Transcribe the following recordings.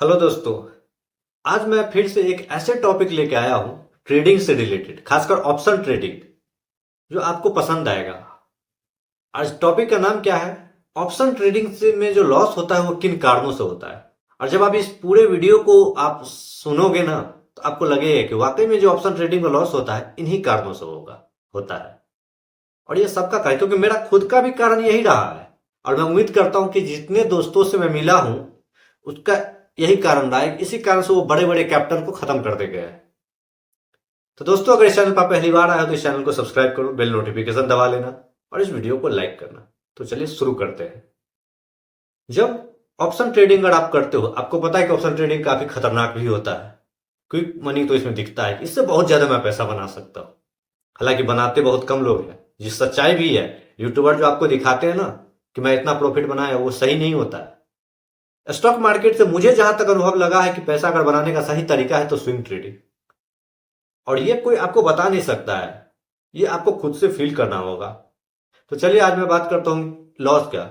Hello दोस्तों। आज मैं फिर से एक ऐसे टॉपिक लेके आया हूं ट्रेडिंग से रिलेटेड, खासकर ऑप्शन ट्रेडिंग, जो आपको पसंद आएगा। आज टॉपिक का नाम क्या है? ऑप्शन ट्रेडिंग से में जो लॉस होता है वो किन कारणों से होता है। और जब आप इस पूरे वीडियो को आप सुनोगे ना, तो आपको लगेगा कि वाकई में जो ऑप्शन ट्रेडिंग में लॉस होता है इन्हीं कारणों से होता है। और ये सबका कारण, क्योंकि मेरा खुद का भी कारण यही रहा है। और मैं उम्मीद करता हूं कि जितने दोस्तों से मैं मिला हूं उसका यही कारण रहा है। इसी कारण से वो बड़े बड़े कैपिटल को खत्म कर दे गए हैं। तो दोस्तों, अगर इस चैनल पर पहली बार आए हो तो इस चैनल को सब्सक्राइब करो, बेल नोटिफिकेशन दबा लेना और इस वीडियो को लाइक करना। तो चलिए शुरू करते हैं। जब ऑप्शन ट्रेडिंग अगर आप करते हो, आपको पता है कि ऑप्शन ट्रेडिंग काफी खतरनाक भी होता है। क्विक मनी तो इसमें दिखता है कि इससे बहुत ज्यादा मैं पैसा बना सकता हूँ। हालांकि बनाते बहुत कम लोग हैं। ये सच्चाई भी है। यूट्यूबर जो आपको दिखाते हैं ना कि मैं इतना प्रॉफिट बनाया, वो सही नहीं होता है। स्टॉक मार्केट से मुझे जहां तक अनुभव लगा है कि पैसा अगर बनाने का सही तरीका है तो स्विंग ट्रेडिंग। और ये कोई आपको बता नहीं सकता है, ये आपको खुद से फील करना होगा। तो चलिए आज मैं बात करता हूं लॉस क्या।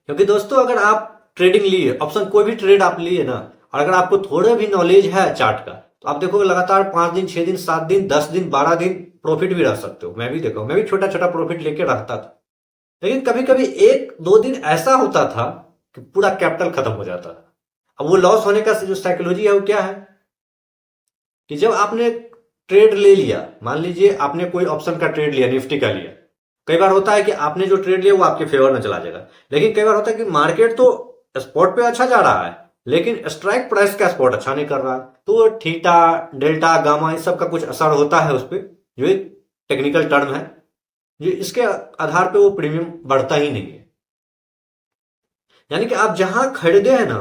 क्योंकि दोस्तों, अगर आप ट्रेडिंग लिए, ऑप्शन कोई भी ट्रेड आप लिए ना, और अगर आपको थोड़ा भी नॉलेज है चार्ट का, तो आप देखोगे लगातार 5 दिन, 6 दिन, 7 दिन, 10 दिन, 12 दिन प्रॉफिट भी रख सकते हो। मैं भी देखो, मैं भी छोटा छोटा प्रॉफिट लेके रखता था। लेकिन कभी कभी 1-2 दिन ऐसा होता था कि पूरा कैपिटल खत्म हो जाता था। अब वो लॉस होने का जो साइकोलॉजी है वो क्या है कि जब आपने ट्रेड ले लिया, मान लीजिए आपने कोई ऑप्शन का ट्रेड लिया, निफ्टी का लिया। कई बार होता है कि आपने जो ट्रेड लिया वो आपके फेवर में चला जाएगा। लेकिन कई बार होता है कि मार्केट तो स्पॉट पे अच्छा जा रहा है, लेकिन स्ट्राइक प्राइस का स्पॉट अच्छा नहीं कर रहा है। तो थीटा, डेल्टा, गामा, इस सब का कुछ असर होता है उस पर, जो एक टेक्निकल टर्म है। जो इसके आधार पे वो प्रीमियम बढ़ता ही नहीं है। यानी कि आप जहां खरीदे हैं ना,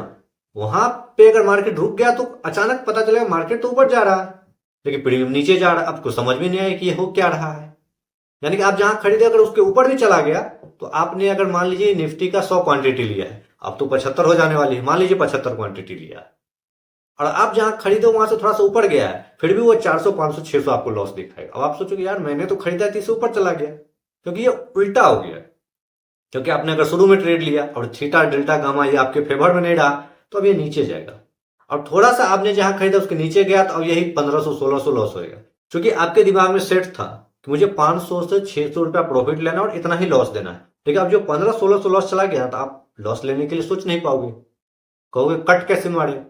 वहां पे अगर मार्केट रुक गया तो अचानक पता चलेगा मार्केट तो ऊपर जा रहा है, लेकिन प्रीमियम नीचे जा रहा है। आपको समझ में नहीं आया कि ये हो क्या रहा है। यानी कि आप जहां खरीदे अगर उसके ऊपर भी चला गया, तो आपने अगर मान लीजिए निफ्टी का 100 क्वांटिटी लिया है, अब तो 75 हो जाने वाली है, मान लीजिए 75 क्वांटिटी लिया है, और आप जहां खरीदे वहां से थोड़ा सा ऊपर गया है, फिर भी वो 400, 500, 600 आपको लॉस दिखाएगा। अब आप सोचोगे यार मैंने तो खरीदा थी, इससे ऊपर चला गया। क्योंकि ये उल्टा हो गया। क्योंकि आपने अगर शुरू में ट्रेड लिया और थीटा, डेल्टा, गामा ये आपके फेवर में नहीं रहा, तो अब ये नीचे जाएगा। और थोड़ा सा आपने जहां खरीदा उसके नीचे गया, तो अब यही 1500, 1600 लॉस होएगा। क्योंकि आपके दिमाग में सेट था कि मुझे 500 से 600 रुपया प्रॉफिट लेना और इतना ही लॉस देना है। लेकिन अब जो 1500, 1600 लॉस चला गया, तो आप लॉस लेने के लिए सोच नहीं पाओगे। कहोगे कट कैसे मारे।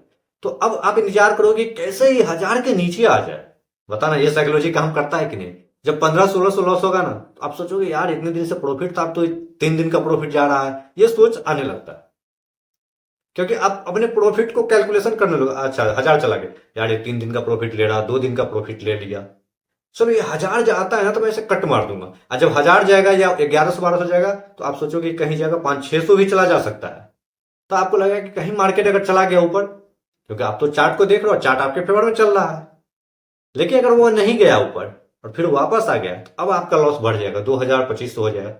तो अब आप इंतजार करोगे कैसे ही 1000 के नीचे आ जाए। बताना ये साइकोलॉजी काम करता है कि नहीं। जब 1500, 1600 लॉस होगा ना, तो आप सोचोगे यार इतने दिन से प्रॉफिट था, अब तो 3 दिन का प्रॉफिट जा रहा है। ये सोच आने लगता है। क्योंकि आप अपने प्रॉफिट को कैलकुलेशन करने लगे। अच्छा 1000 चला गया, यार ये 3 दिन का प्रॉफिट ले रहा, 2 दिन का प्रॉफिट ले लिया, चलो ये 1000 जाता है ना तो मैं इसे कट मार दूंगा। और जब 1000 जाएगा या 1100, 1200 जाएगा, तो आप सोचोगे कहीं जाएगा 500, 600 भी चला जा सकता है। तो आपको लगेगा कि कहीं मार्केट अगर चला गया ऊपर, क्योंकि आप तो चार्ट को देख रहे हो, चार्ट आपके फेवर में चल रहा है। लेकिन अगर वो नहीं गया ऊपर और फिर वापस आ गया, तो अब आपका लॉस बढ़ जाएगा, 2000, 2500 हो जाएगा।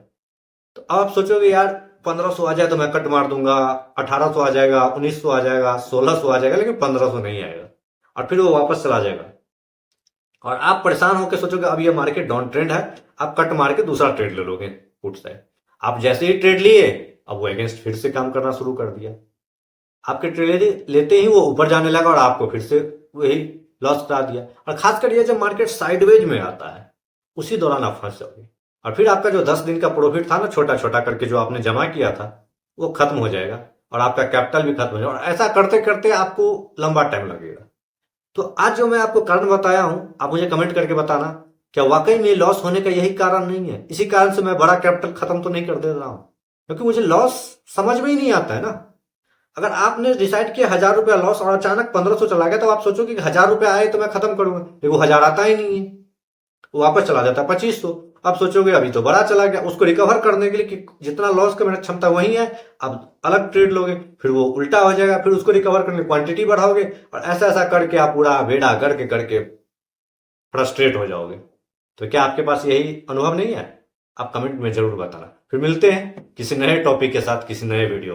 तो अब आप सोचोगे यार 1500 आ जाए तो मैं कट मार दूंगा, 1800 आ जाएगा, 1900 आ जाएगा, 1600 आ जाएगा, लेकिन 1500 नहीं आएगा। और फिर वो वापस चला जाएगा। और आप परेशान होकर सोचोगे अब ये मार्केट डाउन ट्रेंड है, आप कट मार के दूसरा ट्रेड ले लोगे पुट साइड। आप जैसे ही ट्रेड लिए, अब वो अगेंस्ट फिर से काम करना शुरू कर दिया। आपके ट्रेड लेते ही वो ऊपर जाने लगा और आपको फिर से वही लॉस करा दिया। और खासकर ये जब मार्केट साइडवेज में आता है, उसी दौरान आप फंस जाओगे। और फिर आपका जो 10 दिन का प्रॉफिट था ना, छोटा छोटा करके जो आपने जमा किया था, वो खत्म हो जाएगा और आपका कैपिटल भी खत्म हो जाएगा। और ऐसा करते करते आपको लंबा टाइम लगेगा। तो आज जो मैं आपको कारण बताया हूं, आप मुझे कमेंट करके बताना क्या वाकई में लॉस होने का यही कारण नहीं है। इसी कारण से मैं बड़ा कैपिटल खत्म तो नहीं कर दे रहा हूं, क्योंकि मुझे लॉस समझ में ही नहीं आता है ना। अगर आपने डिसाइड किया 1000 रुपया लॉस और अचानक 1500 चला गया, तो आप सोचोगे कि 1000 रुपया आए तो मैं खत्म करूंगा, लेकिन वो 1000 आता ही नहीं है, वो वापस चला जाता है 2500। आप सोचोगे अभी तो बड़ा चला गया, उसको रिकवर करने के लिए कि जितना लॉस का मेरा क्षमता वही है, अब अलग ट्रेड लोगे, फिर वो उल्टा हो जाएगा, फिर उसको रिकवर करने की क्वांटिटी बढ़ाओगे, और ऐसा ऐसा करके आप पूरा बेड़ा करके करके फ्रस्ट्रेट हो जाओगे। तो क्या आपके पास यही अनुभव नहीं है? आप कमेंट में जरूर बताना। फिर मिलते हैं किसी नए टॉपिक के साथ, किसी नए वीडियो।